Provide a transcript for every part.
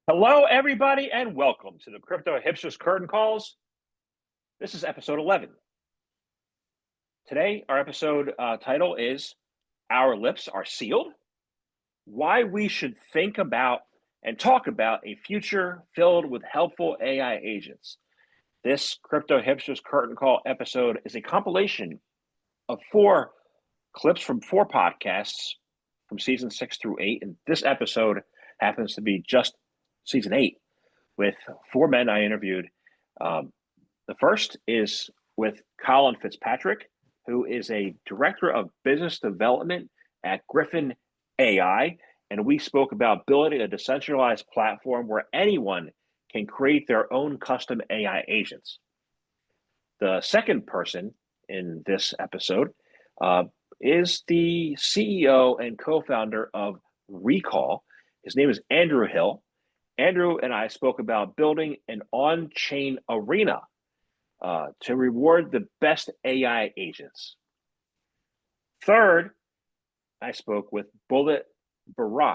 Hello, everybody, and welcome to the Crypto Hipsters Curtain Calls. This is episode 11. Today, our episode title is Our Lips Are Sealed, Why We Should Think About and Talk About a Future Filled with Helpful AI Agents. This Crypto Hipsters Curtain Call episode is a compilation of 4 clips from 4 podcasts from season 6 through 8, and this episode happens to be just season 8. With 4 men I interviewed. The first is with Colin Fitzpatrick, who is a director of business development at Griffin AI. And we spoke about building a decentralized platform where anyone can create their own custom AI agents. The second person in this episode is the CEO and co-founder of Recall. His name is Andrew Hill. Andrew and I spoke about building an on-chain arena to reward the best AI agents. Third, I spoke with Bulat, who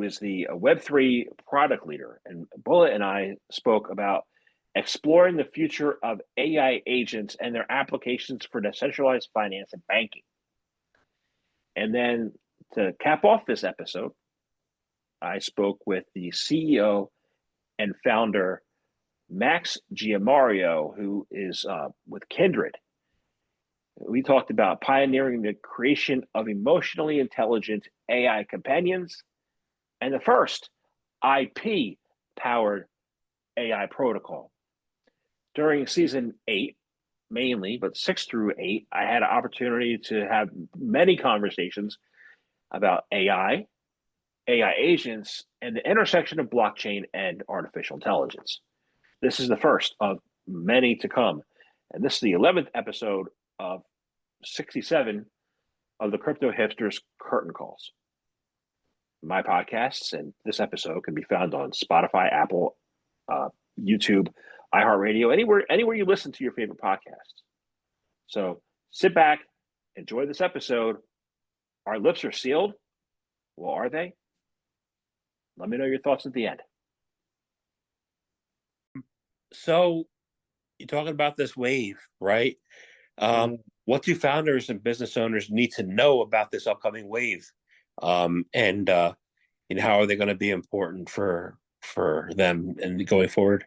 is the Web3 product leader. And Bulat and I spoke about exploring the future of AI agents and their applications for decentralized finance and banking. And then to cap off this episode, I spoke with the CEO and founder, Max Giammario, who is with Kindred. We talked about pioneering the creation of emotionally intelligent AI companions and the first IP-powered AI protocol. During season 8, mainly, but 6 through 8, I had an opportunity to have many conversations about AI agents, and the intersection of blockchain and artificial intelligence. This is the first of many to come. And this is the 11th episode of 67 of the Crypto Hipsters Curtain Calls. My podcasts and this episode can be found on Spotify, Apple, YouTube, iHeartRadio, anywhere you listen to your favorite podcasts. So sit back, enjoy this episode. Our lips are sealed. Well, are they? Let me know your thoughts at the end. So you're talking about this wave, right? What do founders and business owners need to know about this upcoming wave? And how are they going to be important for them and going forward?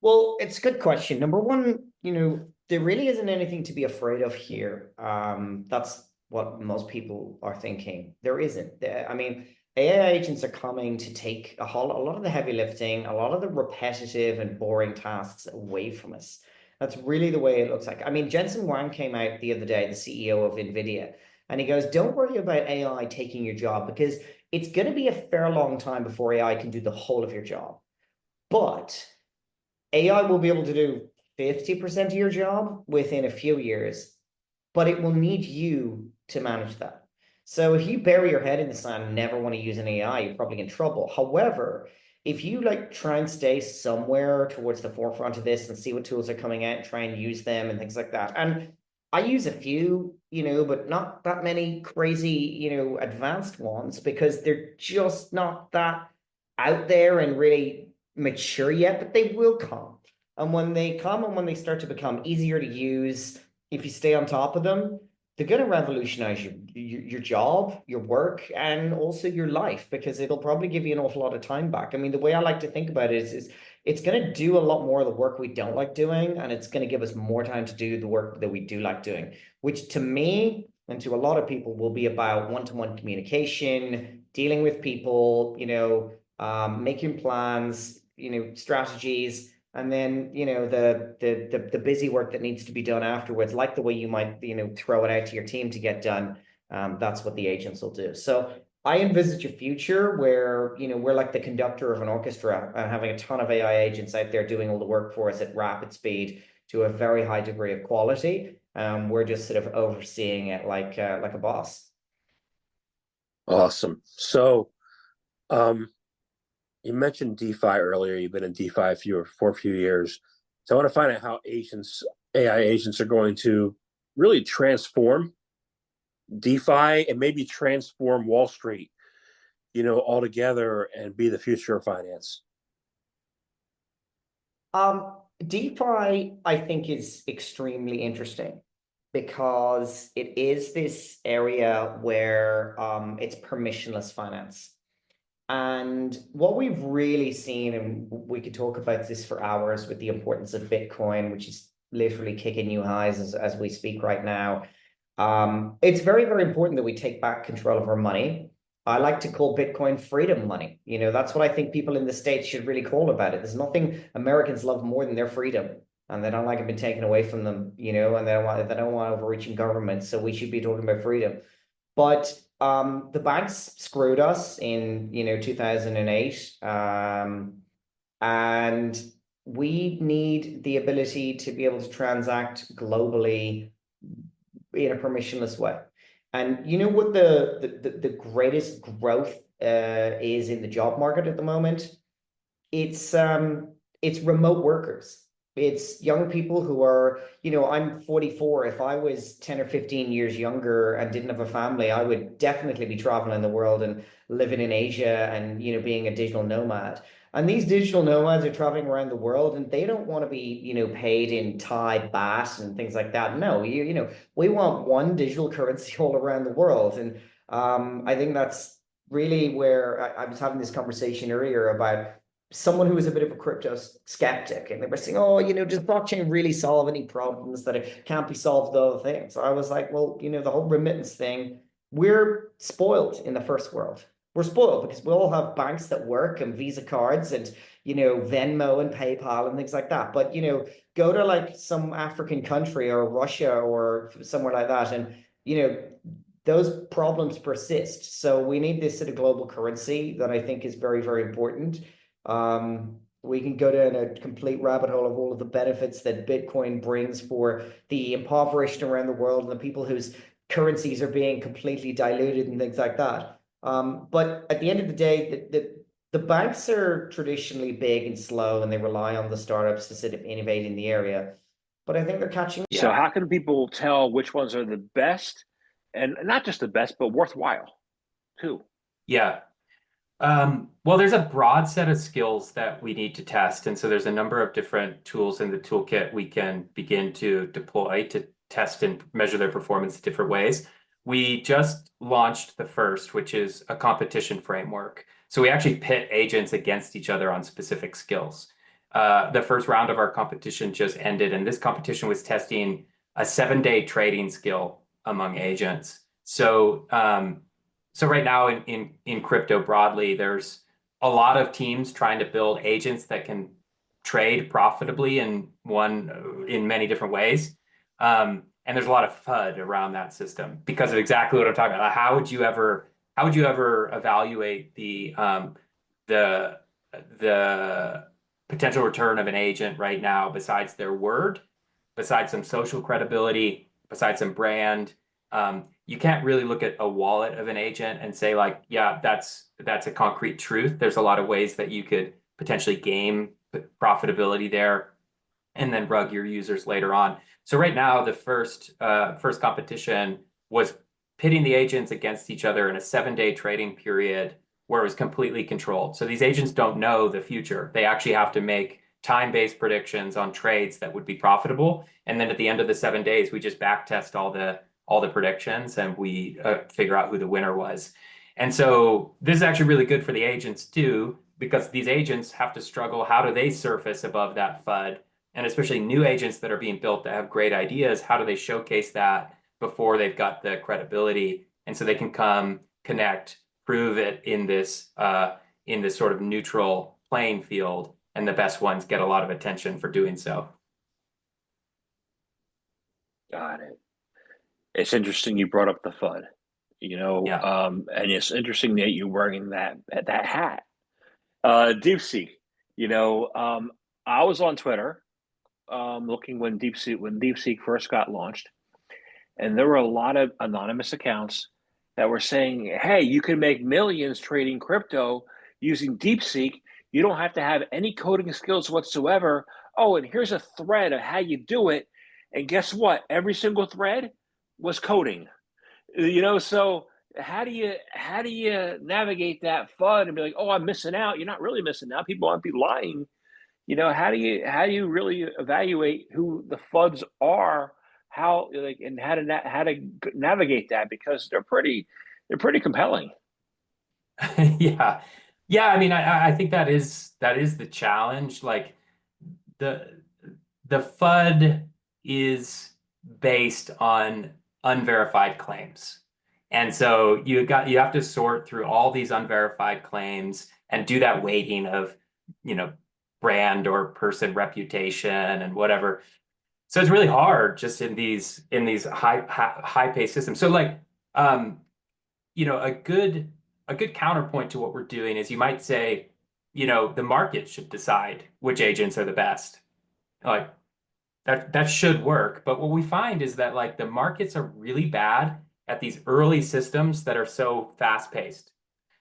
Well, it's a good question. Number one, there really isn't anything to be afraid of here. That's what most people are thinking. There isn't. AI agents are coming to take a lot of the heavy lifting, a lot of the repetitive and boring tasks away from us. That's really the way it looks like. Jensen Huang came out the other day, the CEO of NVIDIA, and he goes, don't worry about AI taking your job because it's going to be a fair long time before AI can do the whole of your job. But AI will be able to do 50% of your job within a few years, but it will need you to manage that. So if you bury your head in the sand and never want to use an AI, you're probably in trouble. However, if you try and stay somewhere towards the forefront of this and see what tools are coming out and try and use them and things like that. And I use a few, but not that many crazy, advanced ones because they're just not that out there and really mature yet, but they will come. And when they come and when they start to become easier to use, if you stay on top of them, they're going to revolutionize your job, your work, and also your life because it'll probably give you an awful lot of time back. The way I like to think about it is it's going to do a lot more of the work we don't like doing, and it's going to give us more time to do the work that we do like doing, which to me and to a lot of people will be about one-to-one communication, dealing with people, making plans, strategies. And then, the busy work that needs to be done afterwards, like the way you might, throw it out to your team to get done. That's what the agents will do. So I envisage a future where, we're like the conductor of an orchestra and having a ton of AI agents out there doing all the work for us at rapid speed to a very high degree of quality. We're just sort of overseeing it like a boss. Awesome. So, you mentioned DeFi earlier. You've been in DeFi for a few years. So I want to find out how AI agents are going to really transform DeFi and maybe transform Wall Street. altogether and be the future of finance? DeFi, I think, is extremely interesting because it is this area where it's permissionless finance. And what we've really seen, and we could talk about this for hours with the importance of Bitcoin, which is literally kicking new highs as we speak right now. It's very, very important that we take back control of our money. I like to call Bitcoin freedom money. That's what I think people in the States should really call about it. There's nothing Americans love more than their freedom, and they don't like it being taken away from them, and they don't want overreaching governments. So we should be talking about freedom. But the banks screwed us in 2008, and we need the ability to be able to transact globally in a permissionless way. And you know what the greatest growth is in the job market at the moment? It's remote workers. It's young people who are, I'm 44. If I was 10 or 15 years younger and didn't have a family, I would definitely be traveling the world and living in Asia and, being a digital nomad. And these digital nomads are traveling around the world, and they don't want to be, paid in Thai baht and things like that. No, we want one digital currency all around the world. And I think that's really where I was having this conversation earlier about someone who was a bit of a crypto skeptic, and they were saying, oh, does blockchain really solve any problems that it can't be solved with other things? I was like, well, the whole remittance thing, we're spoiled in the first world. We're spoiled because we all have banks that work and Visa cards and, Venmo and PayPal and things like that. But, go to like some African country or Russia or somewhere like that, and, those problems persist. So we need this sort of global currency that I think is very, very important. We can go down a complete rabbit hole of all of the benefits that Bitcoin brings for the impoverished around the world and the people whose currencies are being completely diluted and things like that. But at the end of the day, the banks are traditionally big and slow, and they rely on the startups to sort of innovate in the area. But I think they're catching up. So how can people tell which ones are the best, and not just the best, but worthwhile too? Yeah. Well, there's a broad set of skills that we need to test. And so there's a number of different tools in the toolkit we can begin to deploy to test and measure their performance in different ways. We just launched the first, which is a competition framework. So we actually pit agents against each other on specific skills. The first round of our competition just ended, and this competition was testing a 7-day trading skill among agents. So right now in crypto broadly, there's a lot of teams trying to build agents that can trade profitably in many different ways. And there's a lot of FUD around that system because of exactly what I'm talking about. How would you ever evaluate the potential return of an agent right now besides their word, besides some social credibility, besides some brand? You can't really look at a wallet of an agent and say like, yeah, that's a concrete truth. There's a lot of ways that you could potentially game profitability there and then rug your users later on. So right now, the first competition was pitting the agents against each other in a 7-day trading period where it was completely controlled. So these agents don't know the future. They actually have to make time-based predictions on trades that would be profitable. And then at the end of the 7 days, we just backtest all the predictions, and we figure out who the winner was. And so this is actually really good for the agents too, because these agents have to struggle. How do they surface above that FUD? And especially new agents that are being built that have great ideas, how do they showcase that before they've got the credibility? And so they can come, connect, prove it in this sort of neutral playing field, and the best ones get a lot of attention for doing so. Got it. It's interesting you brought up the FUD, Yeah. and it's interesting that you're wearing that hat. DeepSeek, I was on Twitter looking when DeepSeek first got launched, and there were a lot of anonymous accounts that were saying, hey, you can make millions trading crypto using DeepSeek. You don't have to have any coding skills whatsoever. Oh, and here's a thread of how you do it. And guess what? Every single thread was coding. So how do you navigate that FUD and be like, oh, I'm missing out? You're not really missing out. People might be lying. How do you really evaluate who the FUDs are? How like and how to navigate that, because they're pretty compelling. Yeah. Yeah, I mean, I think that is the challenge. Like the FUD is based on unverified claims. And so you have to sort through all these unverified claims and do that weighting of, brand or person reputation and whatever. So it's really hard just in these high paced systems. So like a good counterpoint to what we're doing is you might say, the market should decide which agents are the best. Like that should work. But what we find is that like the markets are really bad at these early systems that are so fast paced.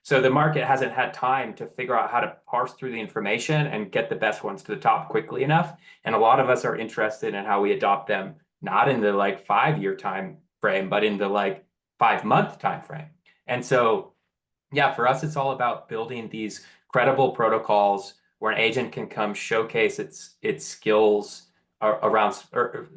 So the market hasn't had time to figure out how to parse through the information and get the best ones to the top quickly enough. And a lot of us are interested in how we adopt them, not in the like 5 year time frame, but in the like 5 month time frame. And so, yeah, for us, it's all about building these credible protocols where an agent can come showcase its skills around, or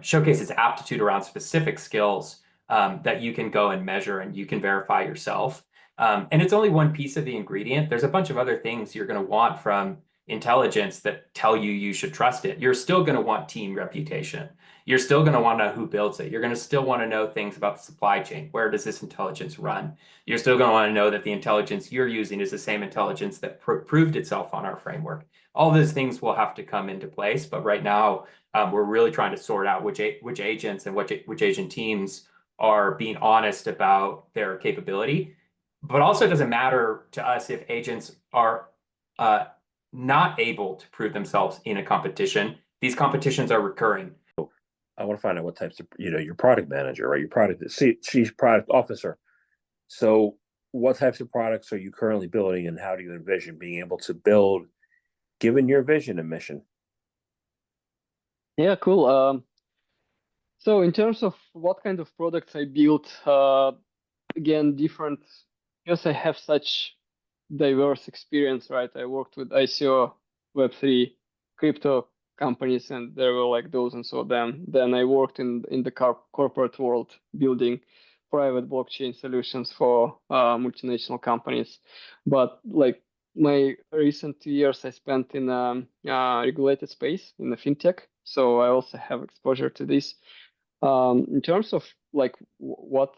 showcase its aptitude around specific skills that you can go and measure and you can verify yourself. And it's only one piece of the ingredient. There's a bunch of other things you're going to want from intelligence that tell you should trust it. You're still going to want team reputation. You're still going to want to know who builds it. You're going to still want to know things about the supply chain. Where does this intelligence run? You're still going to want to know that the intelligence you're using is the same intelligence that proved itself on our framework. All those things will have to come into place. But right now, we're really trying to sort out which agents and which agent teams are being honest about their capability. But also, it doesn't matter to us if agents are not able to prove themselves in a competition. These competitions are recurring. I want to find out what types of, your product manager, right? Your product, chief product officer. So what types of products are you currently building, and how do you envision being able to build, given your vision and mission? Yeah, cool. So in terms of what kind of products I built, again, different, because I have such diverse experience, right? I worked with ICO, Web3, crypto companies, and there were like dozens of them. Then I worked in the corporate world, building private blockchain solutions for multinational companies. But like my recent 2 years, I spent in a regulated space in the fintech. So I also have exposure to this. In terms of like what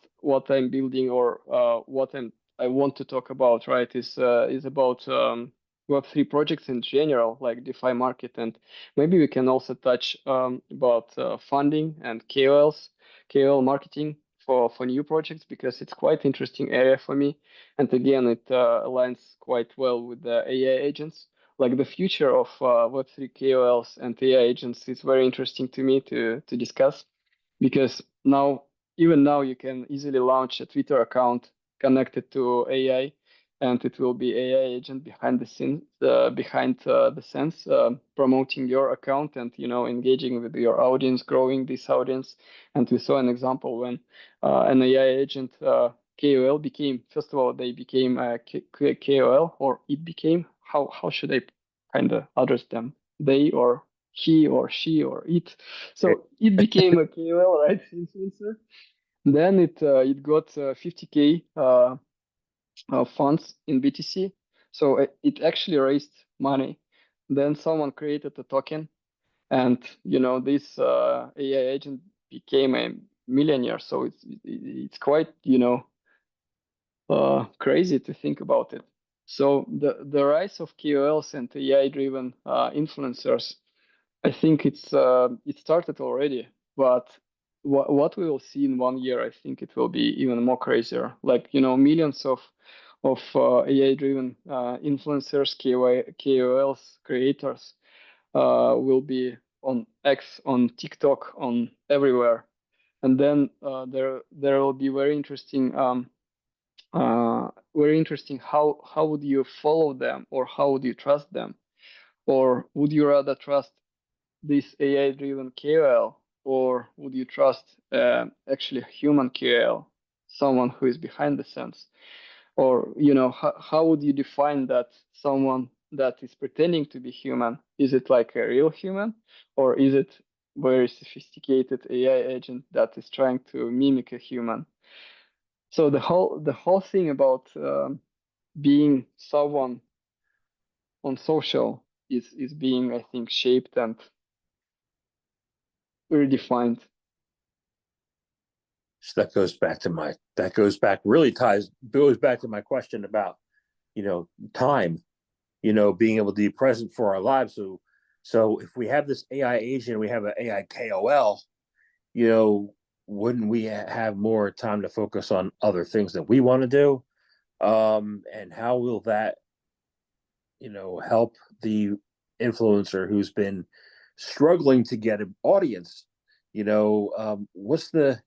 I'm building, or what I want to talk about, right, is about Web3 projects in general, like DeFi market, and maybe we can also touch about funding and KOL marketing for new projects, because it's quite interesting area for me. And again, it aligns quite well with the AI agents. Like the future of Web3 KOLs and AI agents is very interesting to me to discuss, because even now you can easily launch a Twitter account connected to AI, and it will be AI agent behind the scenes, promoting your account and engaging with your audience, growing this audience. And we saw an example when an AI agent KOL became, first of all, they became a KOL, or it became, how should I kind of address them? They, or he, or she, or it. So it became a KOL, right? Influencer. Then it got 50K funds in BTC. So it actually raised money. Then someone created a token, and this AI agent became a millionaire. So it's quite crazy to think about it. So the rise of KOLs and AI driven influencers, I think it started already, but what we will see in 1 year, I think it will be even more crazier. Like millions of AI driven influencers, KOLs, creators will be on X, on TikTok, on everywhere, and then there will be very interesting how would you follow them, or how would you trust them, or would you rather trust this AI-driven KOL, or would you trust actually human KOL? someone who is behind the scenes? Or, you know, how would you define that someone that is pretending to be human? Is it like a real human, or is it very sophisticated AI agent that is trying to mimic a human? So the whole thing about being someone on social is being, I think, shaped and redefined. So that goes back to my question about, you know, time, you know, being able to be present for our lives. So if we have this AI agent, we have an AI KOL, you know, wouldn't we have more time to focus on other things that we want to do? And how will that, you know, help the influencer who's been struggling to get an audience? You know, what's the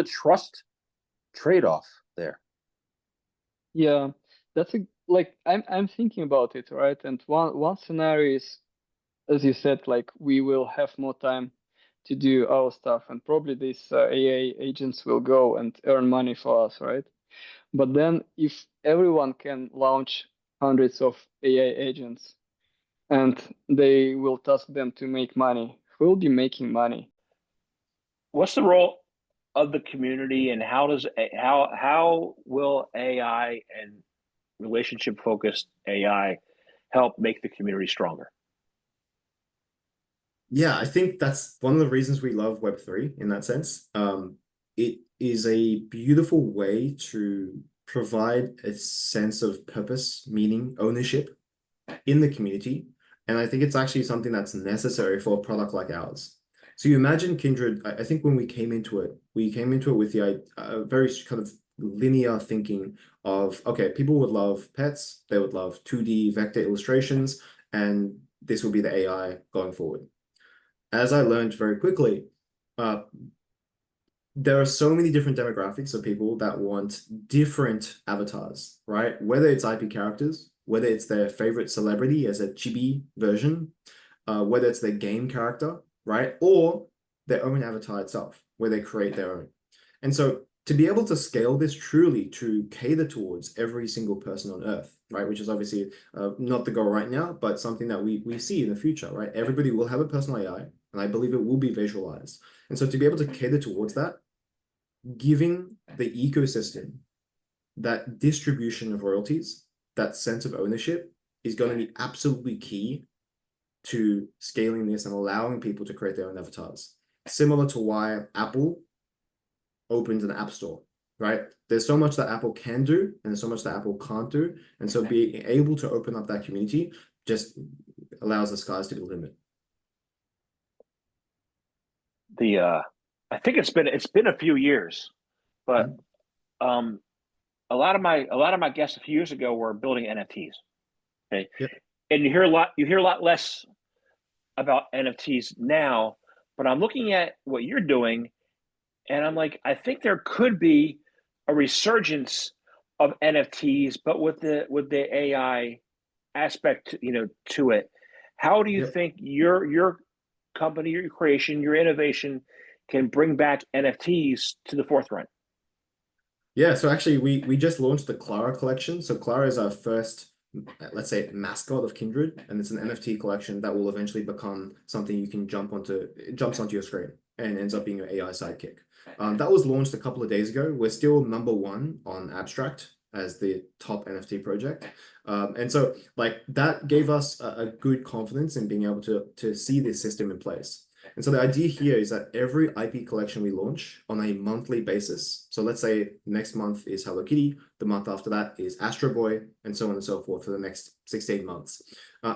trust trade-off there? Yeah, that's a like I'm thinking about it, right? And one scenario is, as you said, like we will have more time to do our stuff, and probably these AI agents will go and earn money for us, right? But then if everyone can launch hundreds of AI agents and they will task them to make money, who will be making money? What's the role of the community, and how will AI and relationship focused AI help make the community stronger? Yeah, I think that's one of the reasons we love Web3 in that sense. It is a beautiful way to provide a sense of purpose, meaning, ownership in the community. And I think it's actually something that's necessary for a product like ours. So you imagine Kindred, I think when we came into it with the very kind of linear thinking of, okay, people would love pets, they would love 2D vector illustrations, and this will be the AI going forward. As I learned very quickly, there are so many different demographics of people that want different avatars, right? Whether it's IP characters, whether it's their favorite celebrity as a chibi version, whether it's their game character, right? Or their own avatar itself, where they create their own. And so to be able to scale this truly to cater towards every single person on Earth, right? Which is obviously not the goal right now, but something that we see in the future, right? Everybody will have a personal AI, and I believe it will be visualized. And so to be able to cater towards that, giving the ecosystem that distribution of royalties, that sense of ownership is going to be absolutely key to scaling this and allowing people to create their own avatars. Similar to why Apple opened an app store, right? There's so much that Apple can do, and there's so much that Apple can't do. And so being able to open up that community just allows the skies to be the limit. I think it's been a few years, but a lot of my guests a few years ago were building NFTs. Okay. Yep. And you hear a lot less about NFTs now, but I'm looking at what you're doing, and I'm like, I think there could be a resurgence of NFTs, but with the AI aspect, you know, to it. How do you think your company, your creation, your innovation can bring back NFTs to the forefront? Yeah, so actually we just launched the Clara collection. So Clara is our first, let's say, mascot of Kindred, and it's an NFT collection that will eventually become something you can jumps onto your screen and ends up being your AI sidekick. That was launched a couple of days ago. We're still #1 on Abstract as the top NFT project. And so like that gave us a good confidence in being able to see this system in place. And so the idea here is that every IP collection we launch on a monthly basis. So let's say next month is Hello Kitty, the month after that is Astro Boy, and so on and so forth for the next 16 months.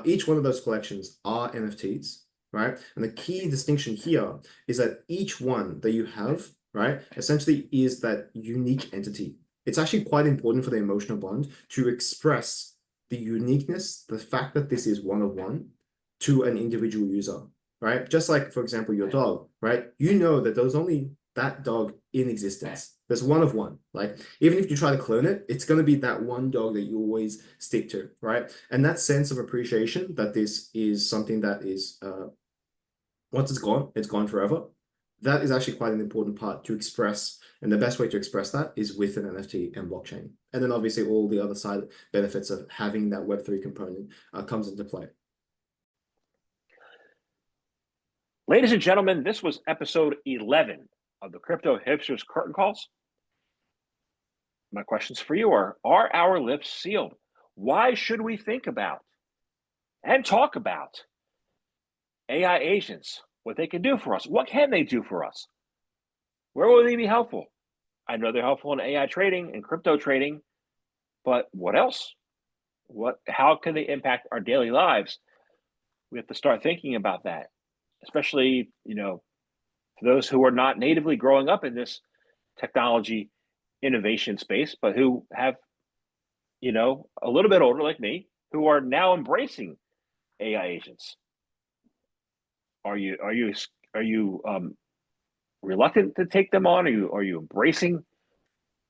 Each one of those collections are NFTs, right? And the key distinction here is that each one that you have, right, essentially is that unique entity. It's actually quite important for the emotional bond to express the uniqueness, the fact that this is one of one to an individual user. Right? Just like, for example, your dog, right? You know that there's only that dog in existence. There's one of one. Like, even if you try to clone it, it's going to be that one dog that you always stick to, right? And that sense of appreciation that this is something that is, once it's gone forever. that is actually quite an important part to express. And the best way to express that is with an NFT and blockchain. And then obviously all the other side benefits of having that Web3 component comes into play. Ladies and gentlemen, this was episode 11 of the Crypto Hipsters Curtain Calls. My questions for you are our lips sealed? Why should we think about and talk about AI agents, what they can do for us? What can they do for us? Where will they be helpful? I know they're helpful in AI trading and crypto trading, but what else? How can they impact our daily lives? We have to start thinking about that, especially, for those who are not natively growing up in this technology innovation space, but who have, a little bit older like me, who are now embracing AI agents. Are you reluctant to take them on? Are you embracing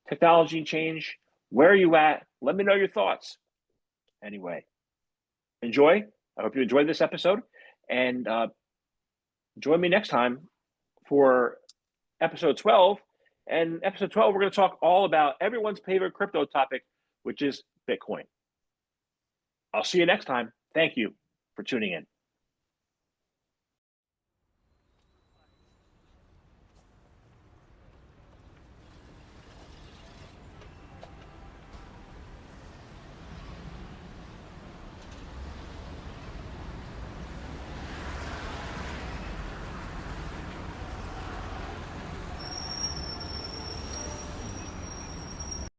technology change? Where are you at? Let me know your thoughts. Anyway, enjoy. I hope you enjoyed this episode, and join me next time for episode 12. And episode 12, we're going to talk all about everyone's favorite crypto topic, which is Bitcoin. I'll see you next time. Thank you for tuning in.